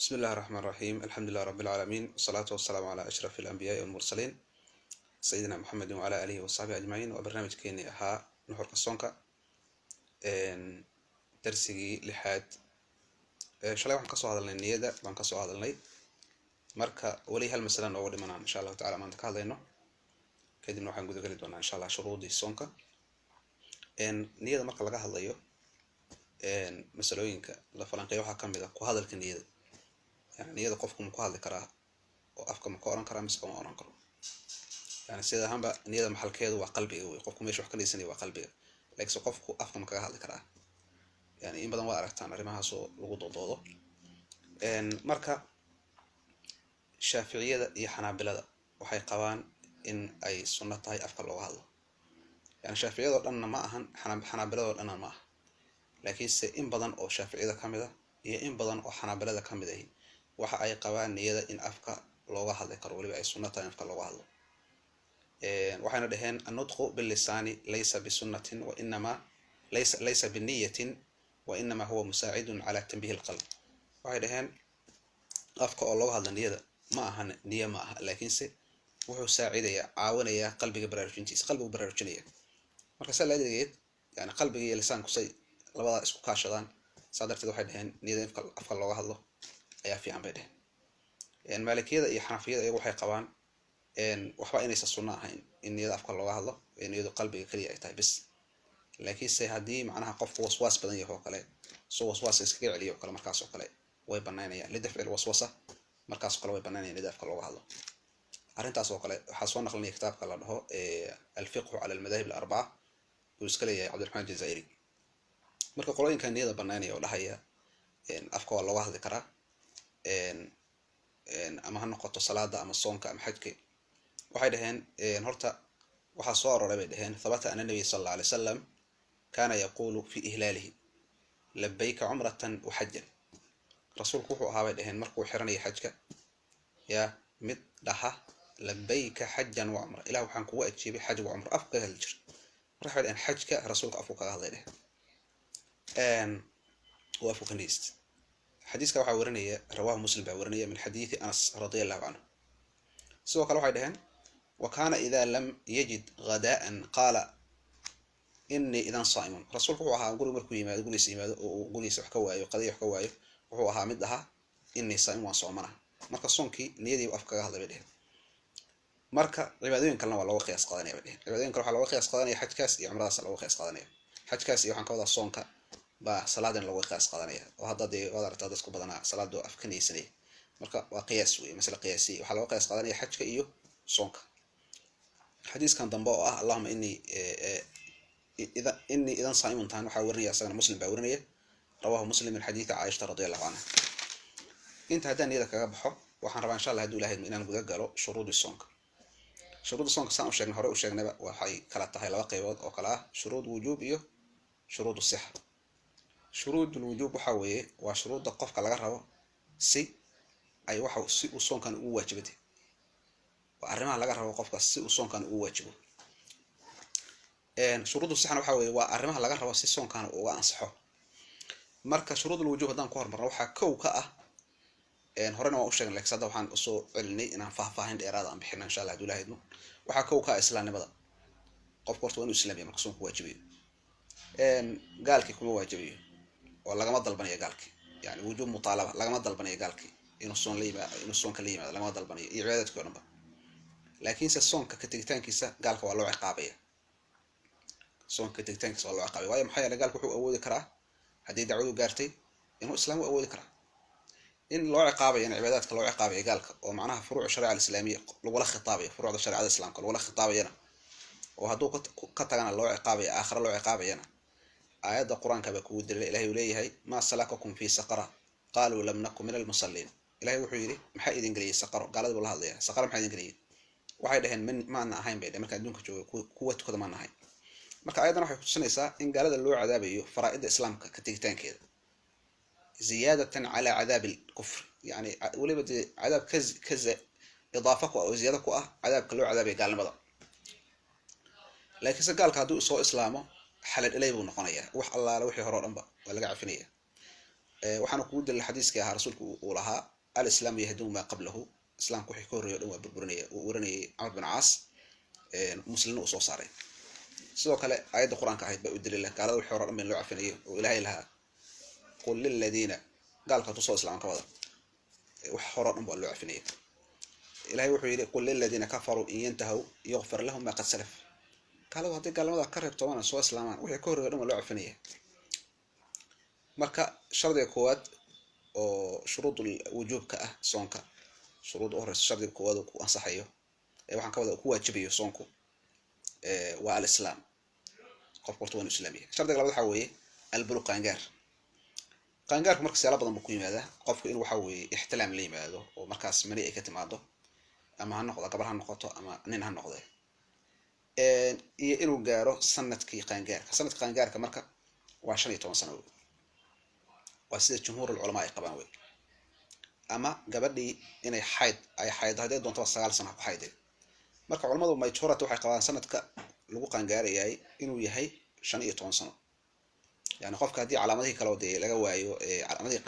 بسم الله الرحمن الرحيم. الحمد لله رب العالمين، والصلاة والسلام على أشرف الأنبياء والمرسلين سيدنا محمد وعلى آله وصحبه أجمعين. وبرنامج كيني أها نحور كسونكا درسي لحاد شلay waxaan kasoo hadalnay niyada baan kasoo hadalnay marka wali hal mas'ala oo dhimanaan insha Allah ta'ala maanta ka hadlayno kadibna waxaan gudaha gali doonaa insha Allah shuruudii soonka niyada marka laga hadlayo mas'alooyinka la falanqeeyo waxa kamid ah ku hadalka niyada yani niyada qofku ma ku hadli karaa oo afka ma ka oran karaa mise ma oran karo yani sida hanba niyada maxalkeedu waa qalbiga weey qofku meesha wax ka leeyahay waa qalbiga laakiin qofku afka ma ka hadli karaa yani in badan waa aragtaan arrimahaas oo lagu doodo marka Shaafiiciyada iyo Xanaabilada waxay qabaan in ay sunno tahay afka looga hadlo yani Shaafiiciyada dhanna ma ahan Xanaabilada dhanna ma aha laakiin se in badan oo Shaafiiciyada kamid ah iyo in badan oo Xanaabilada kamid ah waxa ay qabaan niyada in afka looga hadli karo waliba ay sunno tahay afka looga hadlo waxayna dhaheen an-nutqu bil lisani laysa bi sunnatin wa inma laysa bi niyyatin وإنما هو مساعد على تنبيه القلب waxay dhaheen afka oo looga hadlo niyada ma ahan niyo ma aha laakiin se wuxuu saacidaya caawinaya qalbiga baraarujintiisa qalbiga baraarujinaya marka salaadayid yani qalbiga iyo lisaanku say labada isku kaashadaan sadarteed waxay dhaheen niyada afka looga hadlo ayaa fiican bay dhaheen maalikiyada iyo xanafiyada iyagu waxay qabaan waxba inaysan sunno ahayn in niyada afka looga hadlo niyadu qalbiga kaliya ay tahay bis laakiin se hadii macnaha qofku waswaas badan yahay oo kale soo waswaas iskaga celiyo kale markaas oo kale way banaanayaan lidafcil waswasa markaas oo kale way banaanayaan nidafka looga hadlo arintaas oo kale waxa soo naqlinay kitaabka la dhaho al-fiqh ala al-madahib al-arba'a uu iska leeyahay Cabdulrahmaan Jazairi marka qolooyinka niyada banaanaya oo dhahaya afka waa looga hadli karaa ama ha noqoto salaada ama soonka ama xajka waxay dhaheen horta waxa soo aroray bay dhaheen thabata anna nabiy sallallahu alayhi wasallam كان يقول في إهلاله لبيك عمرة وحجا رسولك وحو أهابي دهين مركو حراني حجك يا مدها لبيك حجا وعمرة إله حانكو وأتشيبي حج وعمرة أفقه الجر رح بعد أن حجك رسولك أفوك هذا له وأفوك نيست حديثك وحا ورنية رواه مسلم بورنية من حديث أنس رضي الله عنه سوى قال وحا دهين وكان إذا لم يجد غداء قال إني إذا صائم رسولك وها قولي مركو يماد قولي سيماد وقولي سوح كوايو قضية كوايو وها مدها إني صائم وصومنا مركا صونكي نيدي وأفكار هذا بديه مركا عبادين كلنا والله قياس قادني بديه عبادين كلنا والله قياس قادني حج كاس يعمر رأس الله قياس قادني حج كاس يوحنا كودا صونكا با صلاة الله قياس قادني وهذا دي وهذا تدرسكو بدنا صلاة دو أفكني سني مركا وقياس وي مثل قياسي وحلا قياس قادني حج كيو صونكا حديث كان ضمباء اللهم إذا صائم تان وحاورني أصلا مسلم باورني رواه مسلم من حديث عائشة رضي الله عنها أنت هذا نيدا كجبحه وحنرى إن شاء الله هدول هيد من أن نقول قالوا شروط الصونك شروط الصونك سام وشجنا هراء وشجنا بقى وحي كلا تهي لواقي أو كلا شروط وجوب إيوه شروط الصحة شروط الوجوب وحوي وشروط القف كلا جرها سي أي واحد سي الصون كان هو واجبته وأرمى على جرها وقف سي الصون كان هو واجبه شروط الصحة وحوي وأرمها لقى روا سيسون كانوا وأنصحه مركز شروط الوجوب هذا نقول مرة وحى كوكا هرنا وأشتغل لك صدق وحن أصو علني أنا فاهم إرادة أم بحنا إن شاء الله دوله هيدو وحى كوكا إسلام بدأ قف كورت وإنه إسلامي مقصود واجبي قال كي كل واجبي ولا جماد البنية قال كي يعني وجوب مطالبة لا جماد البنية قال كي إنه الصون لي إنه الصون كليمة لا جماد البنية إعادة كونبا لكن سالصون كتجتان كيسا قال كوا لو عقابية صونك تجتنك صلى الله عليه وسلم ويا محيا قال وحو أول كراه هدي دعوه قارتي إنه إسلام أول كراه إن الله عقابه يعني عباداتك الله عقابه قالك ومعناها فروع الشريعة الإسلامية ولا خطابية فروع الشريعة الإسلام ولا خطابية أنا وهدو قطعنا الله عقابه آخر الله عقابه أنا آيات القرآن كبكود الإلهي وليه ما سلككم في سقرة قالوا لم نكن من المصلين إلهي وحيري محيد إنجليز سقرة قال والله هذا سقرة محيد إنجليز وحيدهن من ما نهاين بعد ما كان دونك قوة كذا ما نهاين marka ayadan waxay ku tusinaysaa in gaalada loo cadaabayo faraa'ida islaamka ka tigitaankeeda ziyadatan ala adab al-kufr yani waliba adab kaza idaafa ku oo ziyada ku ah adabka loo cadaabay gaalnimada laakiin sagaalka haduu soo islaamo xalal ilay buu noqonayaa wax allaala wixii hore oo dhanba waa laga cafinaya waxaana ku dilay xadiiska ah rasuulku uu lahaa الإسلام يهدم ما قبله إسلام كوحي كوري ودوا بربرني ورني عمرو بن عاص مسلمين وصو صارين sidoo kale aayadda quraanka ahayd bay u dilay gaalada wixii hore dhan loo cafinayay oo ilaahay lahaa qul lil ladina gaalka tusoo islaamka wada wax hore dhan baa loo cafinayay ilaahay wuxuu yiri qul lil ladina kafaru in yantahu yaghfir lahum ma qad salaf gaalada hadii gaalada ka reebto wana soo islaamaan wixii ka horreeyay dhan loo cafinayay marka shardiga koowaad oo shuruudul wujuubka ah soonka shuruud hore shardiga koowaad oo ku ansaxayo waxaan ka wada ku waajibayo soonku waa al-islaam qof qorto waa islaamiga shardiga labaad waxa weeye al-buluq qaangaarku marka siyaalo badan buu ku yimaadaa qofku in waxa weeye ixtilaam la yimaado oo markaas mani ay ka timaado ama ha noqdo gabar ha noqoto ama nin ha noqdo iyo inuu gaaro sanadkii qaangaarka marka waa 15 sano waa sida jumhuurul ulama ay qabaan way ama gabadhii inay xayd hadee doonto 9 sano ku xaydeen marka culimadu majority waxay qabaan sanadka lagu qaangaarayay inuu yahay 15 sano yani qofka hadii calaamadihii kala waday laga waayo calaamadihii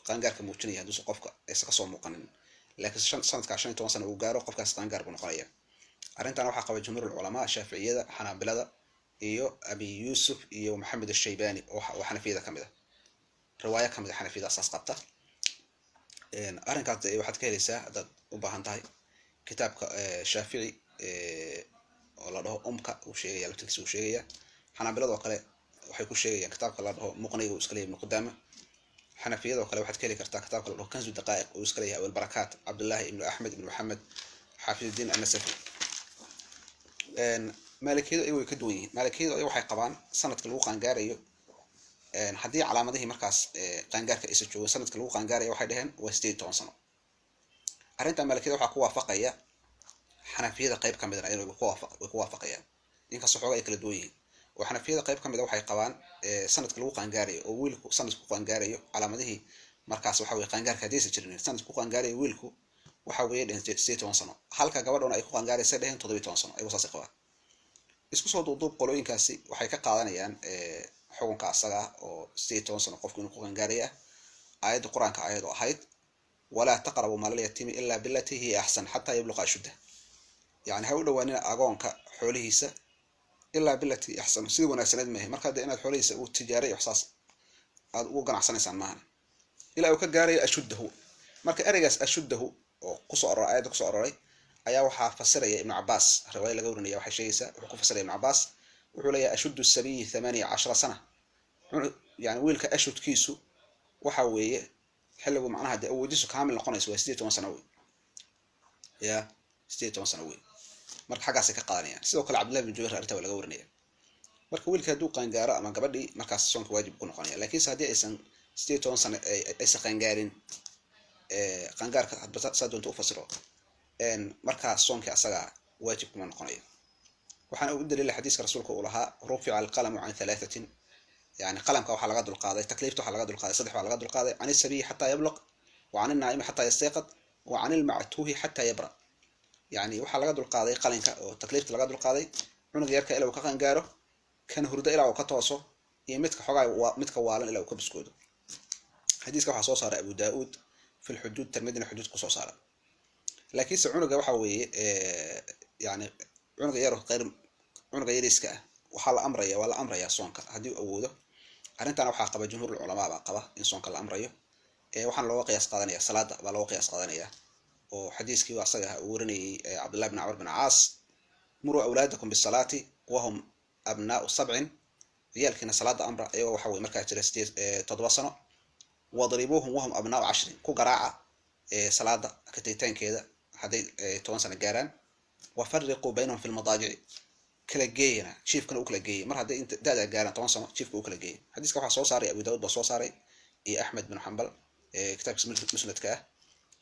qaangaarka muujinaya haduu qofka aysan ka soo muuqanin laakiin sanadka 15 sano uu gaaro qofkaas qaangaar buu noqonaya arrintan waxa qaba jumhuurul ulama shaafiiciyada xanaabilada iyo abi yusuf iyo maxamed ash-shaybani oo xanafiyada kamid ah riwaaya kamid ah xanafiyada asaas qabta arrinkaas waxaad ka helaysaa dad u baahan tahay kitaabka shaafici oo la dhaho uu sheegaya laftiisa uu sheegaya xanaabilada oo kale waxay ku sheegayaan kitaabka la dhaho muqniga uu iska leeyahay ibn qudama xanafiyada oo kale waxaad ka heli kartaa kitaabka la dhaho kanzu daqaa'iq uu iska leeyahay wal barakaat abdullah ibn ahmed ibn muhammad xaafiduddin an-nasafi maalikiyadu ay way ka duwan yihiin maalikiyadu ay waxay qabaan sanadka lagu qaangaarayo haddii calaamadihii markaas qaangaarka aysan joogin sanadka lagu qaangaarayo waxay dhaheen waa 18 sano arrinta maalikiyada waxaa ku waafaqaya xanafiyada qayb ka mid ah inay ku waafaqayaan inkastoo xogaa ay kala duwan yihiin oo xanafiyada qayb ka mid ah waxay qabaan sanadka lagu qaangaarayo oo wiilku sanadku qaangaarayo calaamadihii markaas waxa weeye qaangaarka hadii aysan jirin sanadku qaangaarayo wiilku waxa weeye 18 sano halka gabadhuna ay ku qaangaaraysa dhaheen 17 sano ay wasaas qabaan isku soo duuduub qolooyinkaasi waxay ka qaadanayaan xukunka asaga oo 18 sano qofku inuu ku qaangaaraya aayadda quraanka aayad oo ahayd ولا تقربوا مال اليتيم إلا بالتي هي أحسن حتى يبلغ أشده يعني هؤلاء دوانين أقونك حوليسة إلا بالتي أحسن سيدي وناسند ماهي مركز دائما حوليسة والتجاري إحساس وقنا أحسن إنسان معنا إلا وكجاري أشده مركز أرجس أشده قصة الرأي قصة الرأي أيا وحى فسرية ابن عباس رواية لقولنا يا وحى شيسة وحكوا فسرية ابن عباس وحولي أشد السبي 18 سنة يعني ويلك أشد كيسو وحويه حلو معناها دي أوديسو كامل نقونيس waa 18 sano يا 18 sano marka xagaas ka qaadanayaan sidoo kale Abdullah ibn Jubayr arrinta laga warinaya marka wiilka haduu qaangaaro ama gabadhii markaas soonka waajib ku noqonaya laakiin hadii aysan 18 sano aysan qaangaarin qaangaarka hadba saadonto u fasiro markaas soonka asaga waajib kuma noqonayo waxaan u dalilay xadiiska rasuulka uu lahaa rufi'a al-qalam 'an thalathatin يعني قلمك وحا لغا دلقاday تكليفته وحا لغا دلقاday صدح وحا لغا دلقاday عن السبي حتى يبلغ وعن النائم حتى يستيقظ وعن المعتوه حتى يبرأ يعني وحا لغا دلقاday qalinka oo تكليفته لغا دلقاday cunug yarka ilaa uu ka qaangaaro kan hurdo ilaa uu ka tooso iyo midka xogaa midka waalan ilaa uu ka biskoodo xadiiska waxa soo saaray Abu Daawud في الحدود ترمذي حدود ku soo saaray laakiin cunuga waxa weeye yani cunuga yar qeyr cunuga yariska waxa la amraya soonka hadii uu awoodo arrintan waxa qaba jumhuur ulama baa qaba in soonka la amrayo waxaan loo qiyaas qaadanaya salaada baa loo qiyaas qaadanaya oo xadiiskii waa asaga uu warinayay Abdullah ibn Amr ibn Aas muru awlaadakum bis salati wa hum abna'u 7 riyalkina salaada amra ayuu waxa weey markaa jira 7 sano wadribuhum wa hum abna'u 10 ku garaaca salaada ka taytaankeeda haday 10 sano gaaraan wa farriqu baynahum fil madaaji'i kala geeyna chiefkana uu kala geeyay mar haday inta daada gaaran 10 sano chiefka uu kala geeyay xadiiska waxa soo saaray Abu Daawud soo saaray iyo Ahmed bin Hanbal kitabkiisa musnadka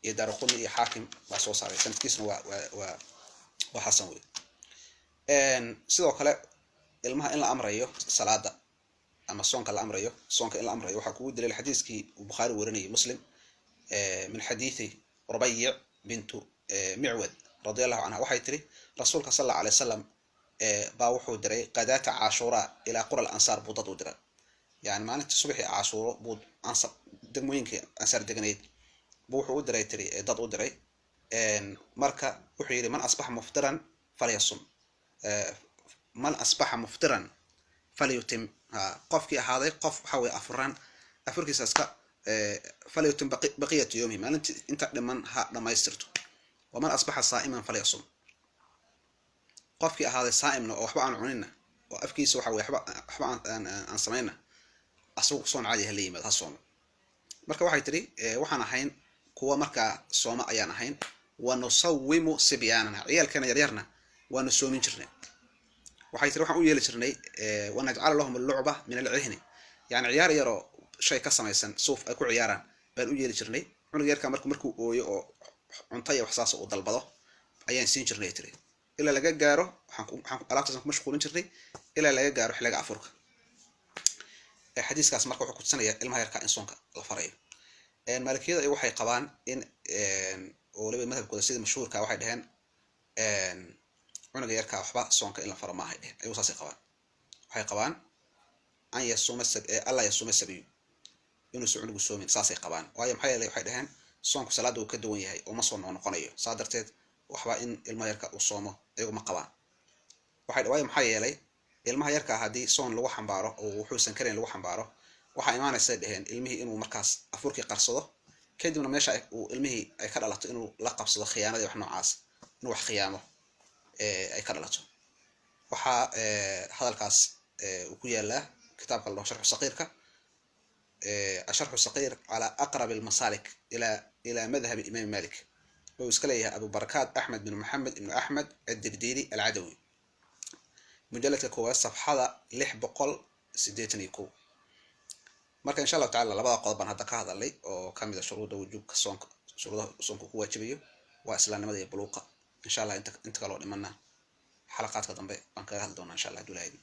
iyo Darqutni iyo Hakim waa soo saaray sanadkiisna waa hasan weey sidoo kale ilmaha in la amrayo salaada ama soonka la amrayo soonka in la amrayo waxa ku dilay xadiiskii Bukhari warinayay Muslim min xadiisi Rubayy bintu Mi'wad radiyallahu anha waxay tiri rasuulka sallallahu alayhi wasallam baa wuxuu diray qadaata Ashura ila qura al-ansar budad u diray yani maalinta subaxii Ashura bud ansar degmooyinka ansar deganayd wuxuu u diray tiri dad u diray marka wuxuu yidhi man asbaxa muftiran falyasum man asbaxa muftiran falyutim qofkii ahaaday qof waxa weye afuraan afurkiisa iska falyutim baqiyatu yawmi maalintii inta dhiman ha dhamaystirto waman asbaxa saa'iman falyasum qofkii ahaaday saa'imna oo waxba aan cunina oo afkiisa waxa weye waxba aan samayna asagu soon caadi ha la yimaado ha soomo marka waxay tiri waxaan ahayn kuwa markaa sooma ayaan ahayn wanusawimu sibyaanana ciyaalkeena yaryarna waanu soomin jirnay waxay tiri waxaan u yeeli jirnay wanajcala lahum allucba min alcihni yani ciyaar yaroo shay ka samaysan suuf ay ku ciyaaraan baan u yeeli jirnay cunug yarkaa markuu ooyo oo cunto iyo wax saas uu dalbado ayaan siin jirnay tiri ilaa laga gaaro waxaan alaabtaas ku mashquulin jirnay ilaa laga gaaro xilliga afurka xadiiskaas marka wuxuu kutusinayaa ilmaha yarkaa in soonka la farayo maalikiyada waxay qabaan in oo waliba madhabkooda sida mashhuurka waxay dhaheen cunuga yarkaa waxba soonka in la faro maahay dhehen ayuu saasay qabaan waxay qabaan an yasuma alla yasuma sabiyu inuusan cunugu soomin saasay qabaan waayo maxaa yeelay waxay dhaheen soonku salaada uu ka duwan yahay oo ma soo noqonayo saa darteed waxba in ilmaha yarka uu soomo iyagu ma qabaan waayo maxaa yeelay ilmaha yarkaa haddii soon lagu xambaaro oo wuxuusan karayn lagu xambaaro waxaa imaanaysa dheheen ilmihii inuu markaas afurkii qarsado kadibna meesha uu ilmihii ay ka dhalato inuu la qabsado khiyaanadii wax noocaas inuu wax khiyaamo ay ka dhalato waxaa hadalkaas uu ku yaalaa kitaabka la dhaho sharxu saqiirka asharxu saqiir calaa aqrab almasalik ila madhab imam malik oo iska leeyahay abu barakaat axmed bin maxamed ibnu axmed addibdiili alcadawi mujaladka koowaad safxada 681 marka insha allahu tacala labada qodob baan hadda ka hadalnay oo kamid a shuruudda wujuubka soonka shuruudaha soonka ku waajibayo waa islaamnimada iyo buluuqa insha allah inta kaloo dhimana xalaqaadka dambe baan kaga hadli doonaa insha allah dulaaydi